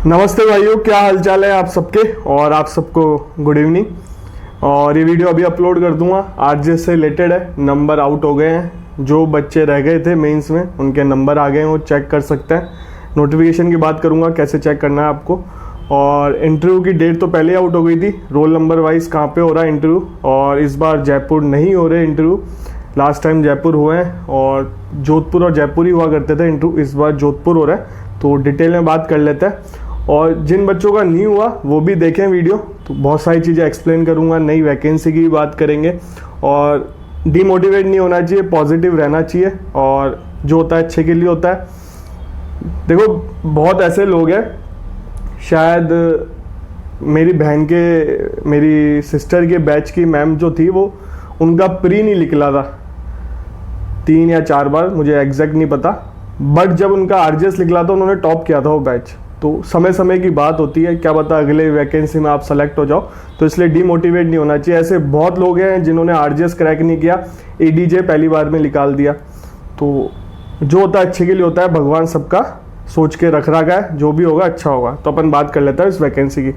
नमस्ते भाइयों, क्या हालचाल है आप सबके। और आप सबको गुड इवनिंग। और ये वीडियो अभी अपलोड कर दूंगा। आरजेएस से रिलेटेड है। नंबर आउट हो गए हैं, जो बच्चे रह गए थे मेंस में उनके नंबर आ गए हैं, वो चेक कर सकते हैं। नोटिफिकेशन की बात करूंगा कैसे चेक करना है आपको। और इंटरव्यू की डेट तो पहले आउट हो गई थी। रोल नंबर वाइज कहाँ पे हो रहा है इंटरव्यू, और इस बार जयपुर नहीं हो रहे इंटरव्यू। लास्ट टाइम जयपुर हुए हैं और जोधपुर और जयपुर ही हुआ करते थे इंटरव्यू। इस बार जोधपुर हो रहा है, तो डिटेल में बात कर लेते हैं। और जिन बच्चों का नहीं हुआ वो भी देखें वीडियो, तो बहुत सारी चीज़ें एक्सप्लेन करूंगा। नई वैकेंसी की भी बात करेंगे। और डीमोटिवेट नहीं होना चाहिए, पॉजिटिव रहना चाहिए, और जो होता है अच्छे के लिए होता है। देखो, बहुत ऐसे लोग हैं, शायद मेरी बहन के, मेरी सिस्टर के बैच की मैम जो थी, वो उनका प्री नहीं निकला था 3 या 4 बार, मुझे एग्जैक्ट नहीं पता। बट जब उनका आरजेएस निकला था उन्होंने टॉप किया था वो बैच। तो समय समय की बात होती है, क्या पता अगले वैकेंसी में आप सेलेक्ट हो जाओ। तो इसलिए डीमोटिवेट नहीं होना चाहिए। ऐसे बहुत लोग हैं जिन्होंने आरजेएस क्रैक नहीं किया, एडीजे पहली बार में निकाल दिया। तो जो होता है अच्छे के लिए होता है, भगवान सबका सोच के रख रखा है, जो भी होगा अच्छा होगा। तो अपन बात कर लेते हैं इस वैकेंसी की।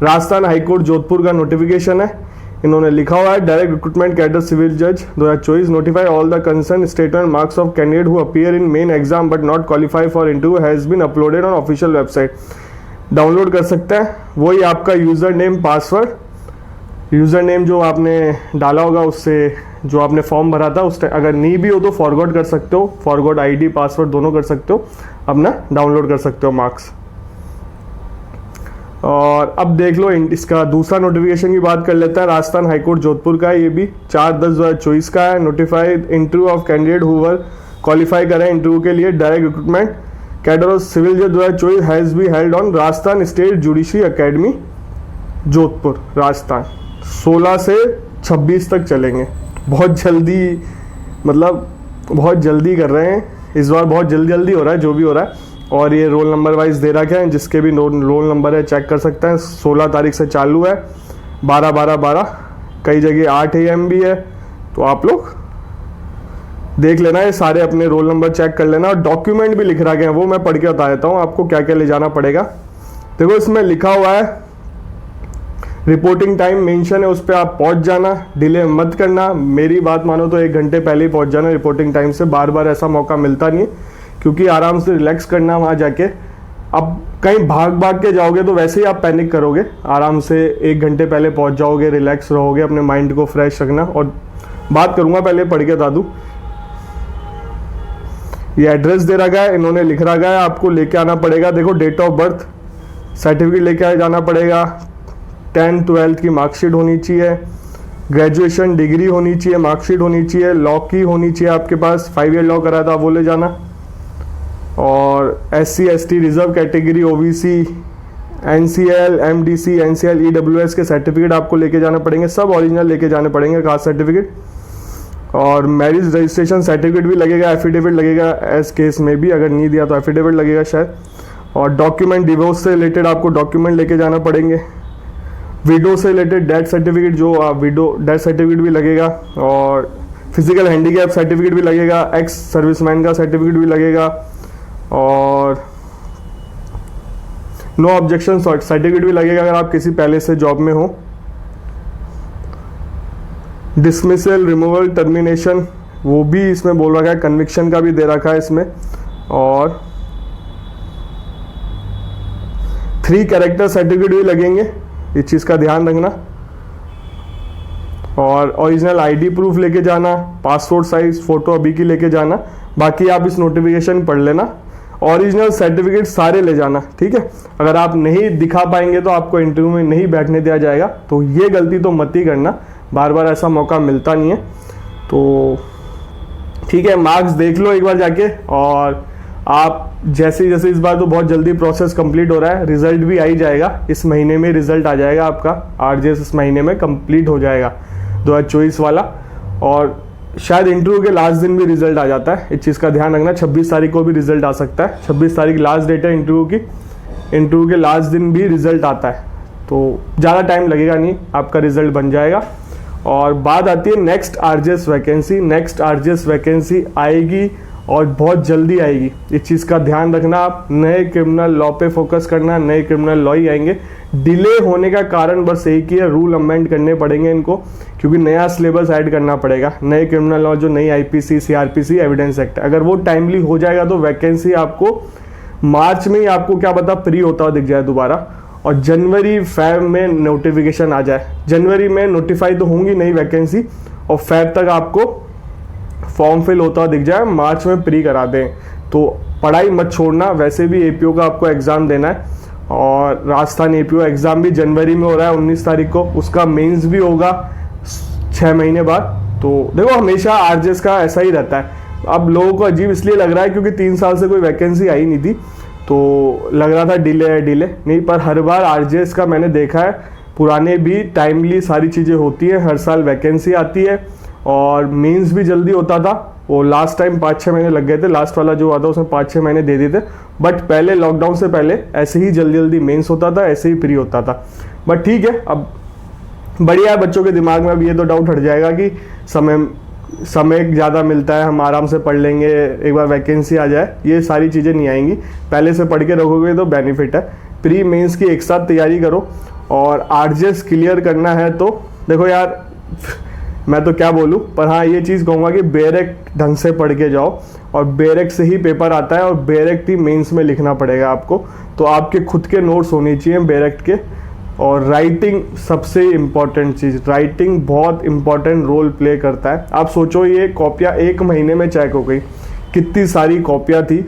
राजस्थान हाईकोर्ट जोधपुर का नोटिफिकेशन है। इन्होंने लिखा हुआ है, डायरेक्ट रिक्रूटमेंट कैडर सिविल जज 2024 notified all the concern statement marks of candidate who appear in main exam but not qualify for interview has been uploaded on official website. Download कर सकते हैं। वही आपका user name password, user name जो आपने डाला होगा उससे, जो आपने फॉर्म भरा था उस टाइम, अगर नहीं भी हो तो फॉरवर्ड कर सकते हो। फॉरवर्ड आईडी पासवर्ड दोनों कर सकते हो, अपना डाउनलोड कर सकते हो मार्क्स। और अब देख लो इसका दूसरा नोटिफिकेशन की बात कर लेता है। राजस्थान हाईकोर्ट जोधपुर का है, ये भी 4/10/2024 का है। Notified interview of candidate whoever qualify करें इंटरव्यू के लिए, direct recruitment cadre of civil जज 2024 has be held on Rajasthan state judiciary academy Jodhpur Rajasthan. 16 से 26 तक चलेंगे। बहुत जल्दी, मतलब बहुत जल्दी कर रहे हैं इस बार, बहुत जल्दी हो रहा है जो भी हो रहा है। और ये रोल नंबर वाइज दे रखे हैं, जिसके भी रोल नंबर है चेक कर सकते हैं। 16 तारीख से चालू है, 12/12/12। कई जगह 8 AM भी है, तो आप लोग देख लेना, ये सारे अपने रोल नंबर चेक कर लेना। और डॉक्यूमेंट भी लिख रखे हैं, वो मैं पढ़ के बता देता हूँ आपको क्या क्या ले जाना पड़ेगा। देखो, इसमें लिखा हुआ है रिपोर्टिंग टाइम मेंशन है, उस पर आप पहुंच जाना, डिले मत करना। मेरी बात मानो तो 1 घंटे पहले ही पहुंच जाना रिपोर्टिंग टाइम से। बार बार ऐसा मौका मिलता नहीं है, क्योंकि आराम से रिलैक्स करना वहाँ जाके। अब कहीं भाग के जाओगे तो वैसे ही आप पैनिक करोगे। आराम से 1 घंटे पहले पहुंच जाओगे, रिलैक्स रहोगे, अपने माइंड को फ्रेश रखना। और बात करूंगा, पहले पढ़ के बता दूं। ये एड्रेस दे रखा है, इन्होंने लिख रखा है, आपको लेके आना पड़ेगा। देखो, डेट ऑफ बर्थ सर्टिफिकेट लेके जाना पड़ेगा। 10th 12th की मार्कशीट होनी चाहिए। ग्रेजुएशन डिग्री होनी चाहिए, मार्कशीट होनी चाहिए। लॉ की होनी चाहिए आपके पास, 5 ईयर लॉ करा था, वो ले जाना। और SC ST reserve category, OBC, NCL MDC NCL EWS के सर्टिफिकेट आपको लेके जाना पड़ेंगे। सब ओरिजिनल लेके जाने पड़ेंगे, कास्ट सर्टिफिकेट। और मैरिज रजिस्ट्रेशन सर्टिफिकेट भी लगेगा, एफिडेविट लगेगा। एस केस में भी अगर नहीं दिया तो एफिडेविट लगेगा शायद। और डॉक्यूमेंट, डिवोर्स से रिलेटेड आपको डॉक्यूमेंट लेके जाना पड़ेंगे। विडो से रिलेटेड डेथ सर्टिफिकेट, जो विडो डेथ सर्टिफिकेट भी लगेगा। और फिजिकल हैंडीकैप सर्टिफिकेट भी लगेगा। एक्स सर्विसमैन का सर्टिफिकेट भी लगेगा। और नो ऑब्जेक्शन सर्टिफिकेट भी लगेगा अगर आप किसी पहले से जॉब में हो। डिसमिसल, रिमूवल, टर्मिनेशन, वो भी इसमें बोल रखा है। कन्विक्शन का भी दे रखा है इसमें। और 3 कैरेक्टर सर्टिफिकेट भी लगेंगे, इस चीज़ का ध्यान रखना। और ओरिजिनल आईडी प्रूफ लेके जाना, पासपोर्ट साइज फोटो अभी की लेके जाना। बाकी आप इस नोटिफिकेशन पढ़ लेना। ओरिजिनल सर्टिफिकेट सारे ले जाना, ठीक है। अगर आप नहीं दिखा पाएंगे तो आपको इंटरव्यू में नहीं बैठने दिया जाएगा। तो ये गलती तो मत ही करना, बार बार ऐसा मौका मिलता नहीं है। तो ठीक है, मार्क्स देख लो एक बार जाके। और आप जैसे जैसे, इस बार तो बहुत जल्दी प्रोसेस कंप्लीट हो रहा है, रिजल्ट भी आ ही जाएगा। इस महीने में रिजल्ट आ जाएगा आपका। आरजेएस इस महीने में कंप्लीट हो जाएगा 2024 वाला। और शायद इंटरव्यू के लास्ट दिन भी रिजल्ट आ जाता है, इस चीज़ का ध्यान रखना। 26 तारीख को भी रिजल्ट आ सकता है। 26 तारीख लास्ट डेट है इंटरव्यू की। इंटरव्यू के लास्ट दिन भी रिजल्ट आता है, तो ज़्यादा टाइम लगेगा नहीं, आपका रिजल्ट बन जाएगा। और बात आती है next RJS vacancy. Next RJS vacancy आएगी और बहुत जल्दी आएगी। इस चीज़ का ध्यान रखना, आप नए क्रिमिनल लॉ पे फोकस करना, नए क्रिमिनल लॉ ही आएंगे। डिले होने का कारण बस एक ही है, रूल अमेंड करने पड़ेंगे इनको, क्योंकि नया सिलेबस ऐड करना पड़ेगा। नए क्रिमिनल लॉ जो नई आईपीसी, सीआरपीसी, एविडेंस एक्ट, अगर वो टाइमली हो जाएगा तो वैकेंसी आपको मार्च में ही आपको क्या पता फ्री होता हुआ दिख जाए दोबारा, और जनवरी फेब में नोटिफिकेशन आ जाए। जनवरी में नोटिफाई तो होंगी नई वैकेंसी, और फेब तक आपको फॉर्म फिल होता हुआ दिख जाए, मार्च में प्री करा दें। तो पढ़ाई मत छोड़ना। वैसे भी एपीओ का आपको एग्ज़ाम देना है, और राजस्थान एपीओ एग्ज़ाम भी जनवरी में हो रहा है 19 तारीख को, उसका मेंस भी होगा 6 महीने बाद। तो देखो हमेशा आरजेएस का ऐसा ही रहता है। अब लोगों को अजीब इसलिए लग रहा है क्योंकि 3 साल से कोई वैकेंसी आई नहीं थी, तो लग रहा था डिले है, डिले नहीं, पर हर बार आरजेएस का मैंने देखा है पुराने भी टाइमली सारी चीज़ें होती है, हर साल वैकेंसी आती है, और मेंस भी जल्दी होता था। वो लास्ट टाइम 5-6 महीने लग गए थे, लास्ट वाला जो हुआ था उसमें 5-6 महीने दे दिए थे, बट पहले लॉकडाउन से पहले ऐसे ही जल्दी जल्दी मेंस होता था, ऐसे ही प्री होता था। बट ठीक है, अब बढ़िया है, बच्चों के दिमाग में अब ये तो डाउट हट जाएगा कि समय ज़्यादा मिलता है, हम आराम से पढ़ लेंगे, एक बार वैकेंसी आ जाए, ये सारी चीज़ें नहीं आएंगी। पहले से पढ़ के रखोगे तो बेनिफिट है। प्री मेंस की एक साथ तैयारी करो, और आरजेएस क्लियर करना है तो देखो यार मैं तो क्या बोलूँ, पर हाँ ये चीज़ कहूँगा कि बेरेक्ट ढंग से पढ़ के जाओ, और बेरेक्ट से ही पेपर आता है, और बेरेक्ट ही मेंस में लिखना पड़ेगा आपको। तो आपके खुद के नोट्स होने चाहिए बेरेक्ट के। और राइटिंग सबसे इम्पॉर्टेंट चीज़, राइटिंग बहुत इम्पॉर्टेंट रोल प्ले करता है। आप सोचो ये कॉपियाँ 1 महीने में चेक हो गई, कितनी सारी कॉपियाँ थी।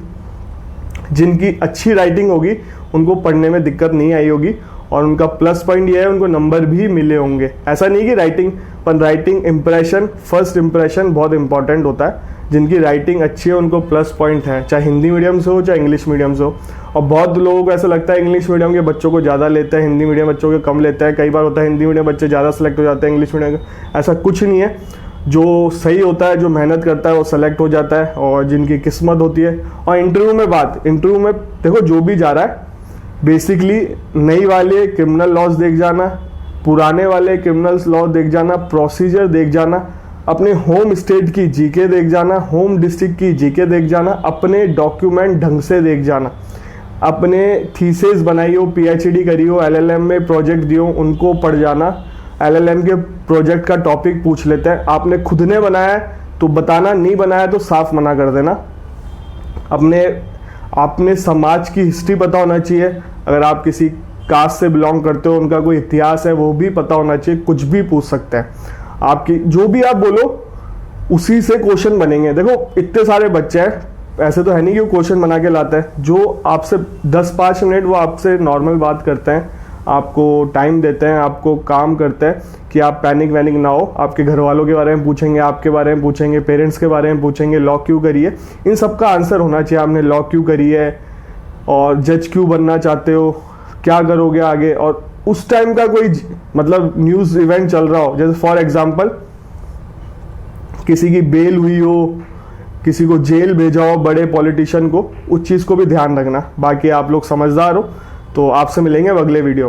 जिनकी अच्छी राइटिंग होगी उनको पढ़ने में दिक्कत नहीं आई होगी, और उनका प्लस पॉइंट ये है उनको नंबर भी मिले होंगे। ऐसा नहीं कि राइटिंग, पर राइटिंग इम्प्रेशन, फर्स्ट इम्प्रेशन बहुत इंपॉर्टेंट होता है। जिनकी राइटिंग अच्छी है उनको प्लस पॉइंट है, चाहे हिंदी मीडियम से हो चाहे इंग्लिश मीडियम से हो। और बहुत लोगों को ऐसा लगता है इंग्लिश मीडियम के बच्चों को ज़्यादा लेते हैं, हिंदी मीडियम बच्चों के कम लेते हैं। कई बार होता है हिंदी मीडियम बच्चे ज़्यादा सेलेक्ट हो जाते हैं इंग्लिश मीडियम के, ऐसा कुछ नहीं है। जो सही होता है, जो मेहनत करता है वो सेलेक्ट हो जाता है, और जिनकी किस्मत होती है। और इंटरव्यू में इंटरव्यू में देखो जो भी जा रहा है, बेसिकली नई वाले क्रिमिनल लॉज देख जाना, पुराने वाले क्रिमिनल लॉ देख जाना, प्रोसीजर देख जाना, अपने होम स्टेट की जीके देख जाना, होम डिस्ट्रिक्ट की जीके देख जाना, अपने डॉक्यूमेंट ढंग से देख जाना, अपने थीसिस बनाई हो, पीएचडी करी हो, एलएलएम में प्रोजेक्ट दियो, उनको पढ़ जाना। एलएलएम के प्रोजेक्ट का टॉपिक पूछ लेते हैं, आपने खुद ने बनाया है तो बताना, नहीं बनाया तो साफ मना कर देना। अपने समाज की हिस्ट्री पता होना चाहिए, अगर आप किसी कास्ट से बिलोंग करते हो उनका कोई इतिहास है वो भी पता होना चाहिए। कुछ भी पूछ सकते हैं, आपकी जो भी आप बोलो उसी से क्वेश्चन बनेंगे। देखो इतने सारे बच्चे हैं, ऐसे तो है नहीं कि वो क्वेश्चन बना के लाता है। जो आपसे 10-5 मिनट वो आपसे नॉर्मल बात करते हैं, आपको टाइम देते हैं, आपको काम करते हैं कि आप पैनिक वैनिक ना हो। आपके घर वालों के बारे में पूछेंगे, आपके बारे में पूछेंगे, पेरेंट्स के बारे में पूछेंगे, लॉ क्यों करी है, इन सब का आंसर होना चाहिए। आपने लॉ क्यों करी है, और जज क्यों बनना चाहते हो, क्या करोगे आगे। और उस टाइम का कोई मतलब न्यूज़ इवेंट चल रहा हो, जैसे फॉर एग्जांपल किसी की बेल हुई हो, किसी को जेल भेजा हो बड़े पॉलिटिशियन को, उस चीज़ को भी ध्यान रखना। बाकी आप लोग समझदार हो, तो आपसे मिलेंगे अब अगले वीडियो में।